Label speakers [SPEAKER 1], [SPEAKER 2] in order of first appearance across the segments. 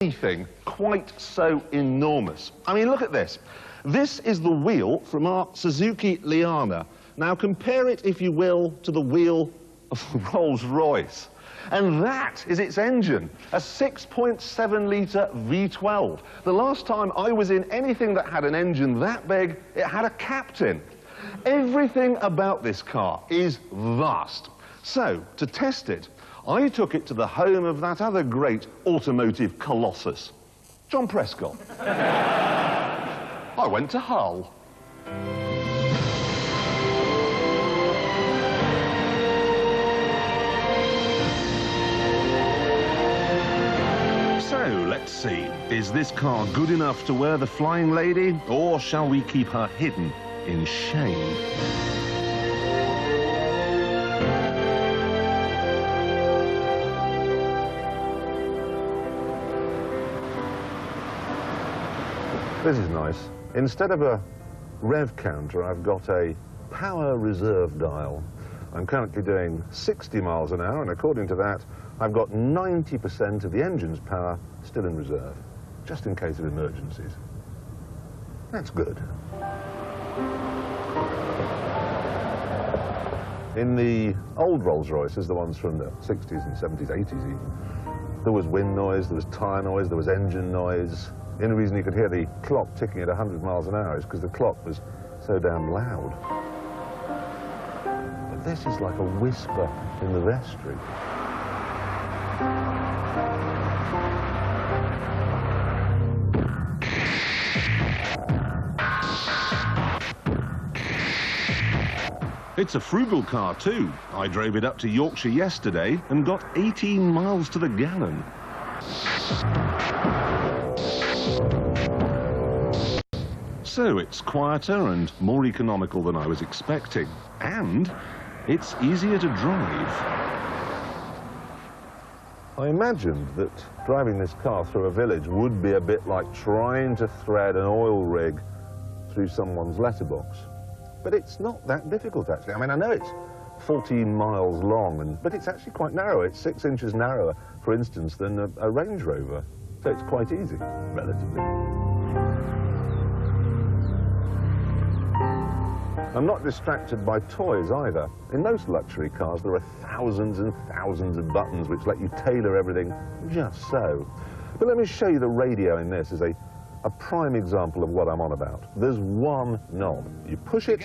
[SPEAKER 1] anything quite so enormous. I mean, look at this. This is the wheel from our Suzuki Liana. Now compare it, if you will, to the wheel of the Rolls-Royce. And that is its engine, a 6.7-litre V12. The last time I was in anything that had an engine that big, it had a captain. Everything about this car is vast. So, to test it, I took it to the home of that other great automotive colossus, John Prescott. I went to Hull. So, let's see. Is this car good enough to wear the flying lady, or shall we keep her hidden in shame? This is nice. Instead of a rev counter, I've got a power reserve dial. I'm currently doing 60 miles an hour, and according to that, I've got 90% of the engine's power still in reserve, just in case of emergencies. That's good. In the old Rolls-Royces, the ones from the 60s and 70s, 80s even, there was wind noise, there was tyre noise, there was engine noise. The only reason you could hear the clock ticking at 100 miles an hour is because the clock was so damn loud. But this is like a whisper in the vestry. It's a frugal car too. I drove it up to Yorkshire yesterday and got 18 miles to the gallon. So it's quieter and more economical than I was expecting, and it's easier to drive. I imagined that driving this car through a village would be a bit like trying to thread an oil rig through someone's letterbox. But it's not that difficult, actually. I mean, I know it's 14 miles long, but it's actually quite narrow. It's 6 inches narrower, for instance, than a Range Rover. So it's quite easy, relatively. I'm not distracted by toys either. In most luxury cars, there are thousands and thousands of buttons which let you tailor everything just so. But let me show you the radio in this as a prime example of what I'm on about. There's one knob. You push it,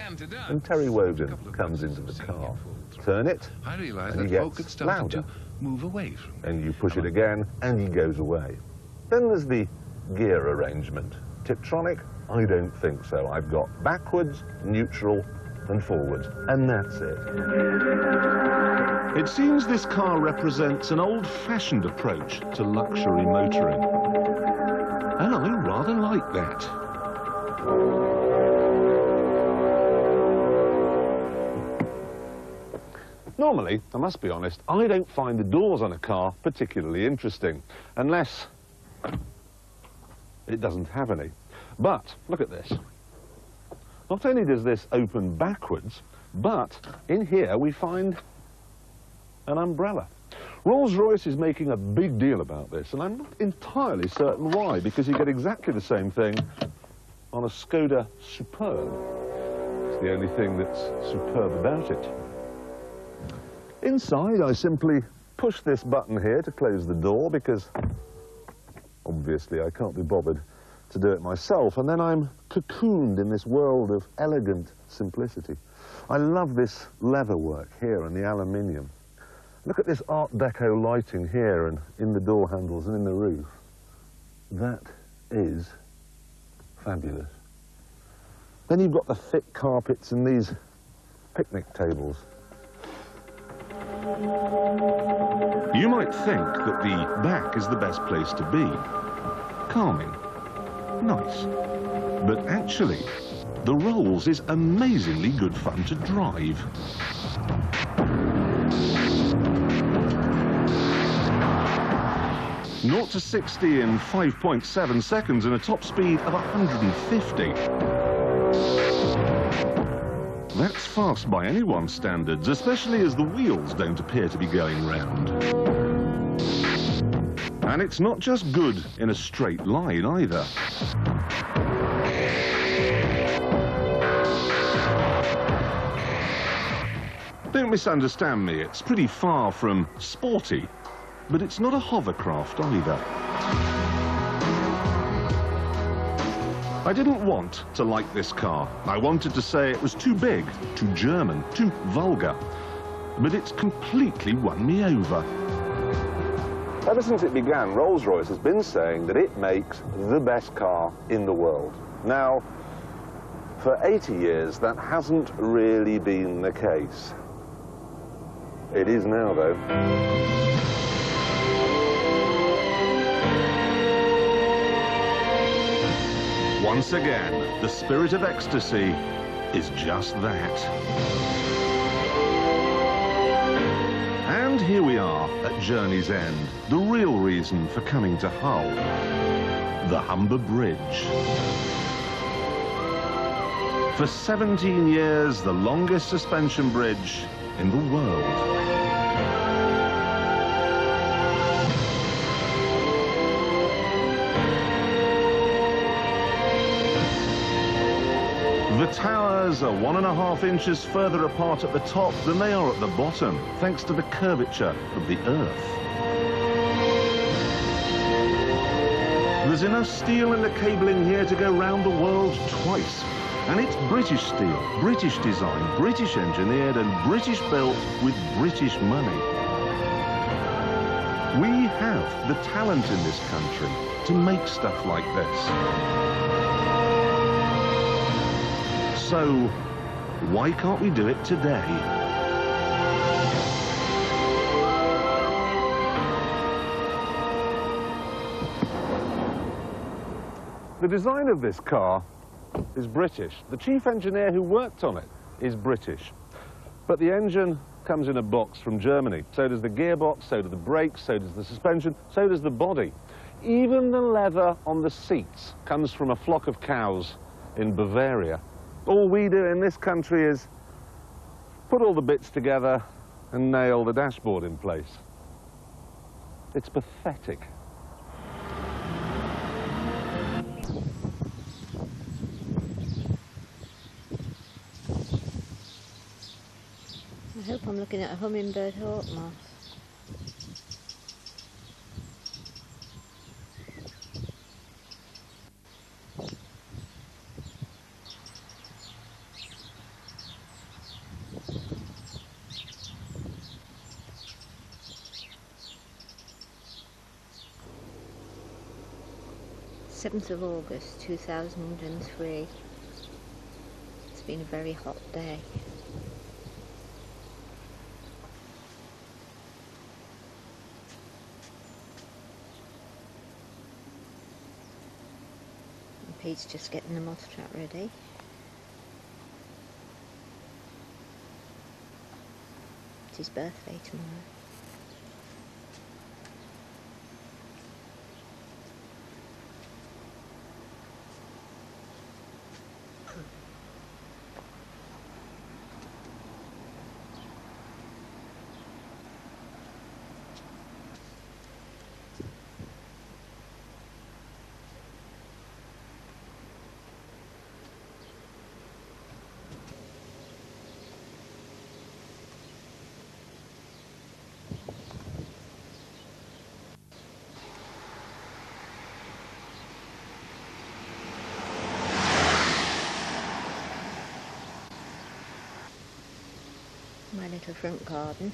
[SPEAKER 1] and Terry Wogan comes into the car. Turn it, and he gets louder.
[SPEAKER 2] Move away from it.
[SPEAKER 1] And you push it again, and he goes away. Then there's the gear arrangement. Tiptronic? I don't think so. I've got backwards, neutral, and forwards, and that's it. It seems this car represents an old-fashioned approach to luxury motoring. And I rather like that. Normally, I must be honest, I don't find the doors on a car particularly interesting, unless it doesn't have any. But, look at this. Not only does this open backwards, but in here we find an umbrella. Rolls-Royce is making a big deal about this, and I'm not entirely certain why, because you get exactly the same thing on a Skoda Superb. It's the only thing that's superb about it. Inside, I simply push this button here to close the door, because obviously I can't be bothered to do it myself, and then I'm cocooned in this world of elegant simplicity. I love this leather work here and the aluminium. Look at this Art Deco lighting here and in the door handles and in the roof. That is fabulous. Then you've got the thick carpets and these picnic tables. You might think that the back is the best place to be. Calming. Nice. But actually, the Rolls is amazingly good fun to drive. Naught to 60 in 5.7 seconds and a top speed of 150. That's fast by anyone's standards, especially as the wheels don't appear to be going round. And it's not just good in a straight line either. Don't misunderstand me, it's pretty far from sporty, but it's not a hovercraft either. I didn't want to like this car. I wanted to say it was too big, too German, too vulgar. But it's completely won me over. Ever since it began, Rolls-Royce has been saying that it makes the best car in the world. Now, for 80 years, that hasn't really been the case. It is now, though. Once again, the spirit of ecstasy is just that. And here we are at Journey's End, the real reason for coming to Hull, the Humber Bridge. For 17 years, the longest suspension bridge in the world. The towers are 1.5 inches further apart at the top than they are at the bottom, thanks to the curvature of the Earth. There's enough steel in the cabling here to go round the world twice. And it's British steel, British design, British engineered and British built with British money. We have the talent in this country to make stuff like this. So, why can't we do it today? The design of this car is British. The chief engineer who worked on it is British. But the engine comes in a box from Germany. So does the gearbox, so do the brakes, so does the suspension, so does the body. Even the leather on the seats comes from a flock of cows in Bavaria. All we do in this country is put all the bits together and nail the dashboard in place. It's pathetic.
[SPEAKER 2] I hope I'm looking at a hummingbird hawk moth. August 2003. It's been a very hot day. And Pete's just getting the moth trap ready. It's his birthday tomorrow. My little front garden.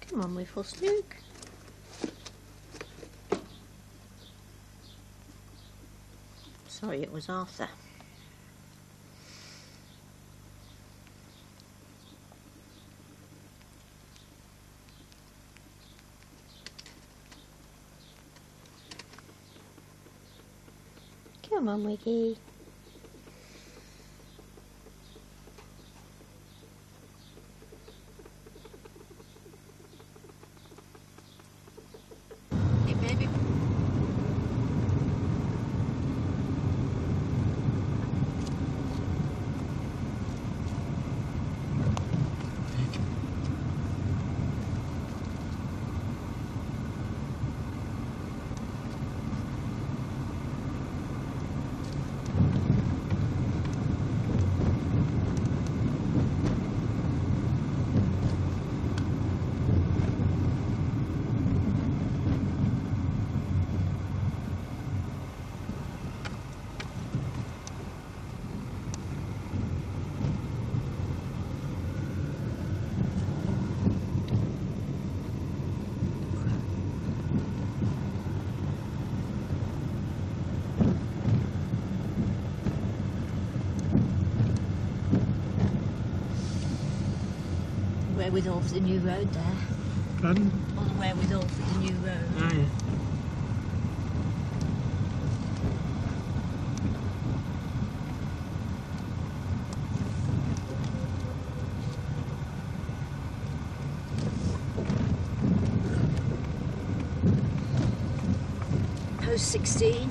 [SPEAKER 2] Come on, we fuss Luke. Sorry, it was Arthur. Come on, Wiggy.
[SPEAKER 3] Hey, baby. Wherewithal for the new road there.
[SPEAKER 4] Pardon?
[SPEAKER 3] All the wherewithal for the new road.
[SPEAKER 4] Oh, yeah.
[SPEAKER 3] Post 16.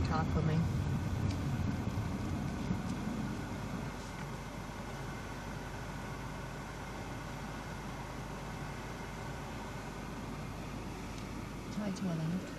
[SPEAKER 3] Car coming. Try to left.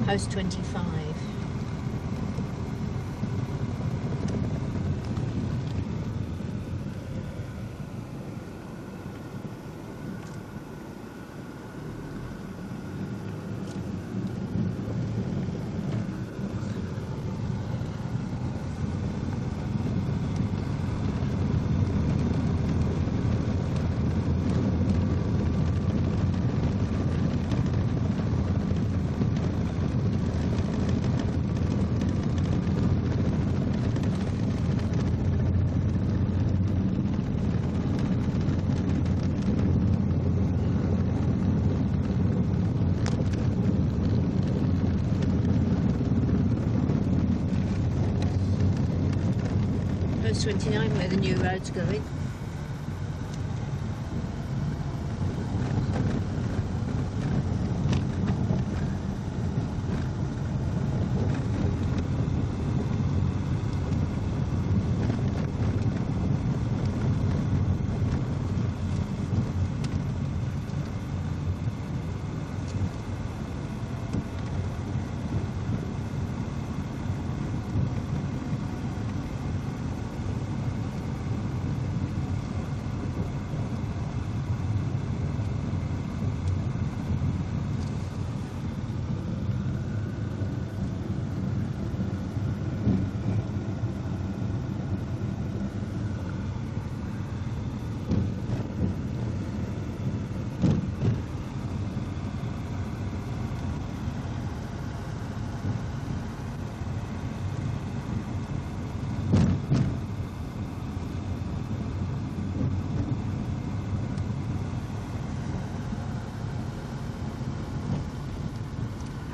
[SPEAKER 3] Post 25. Post 29 where the new road's going.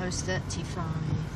[SPEAKER 3] post 35.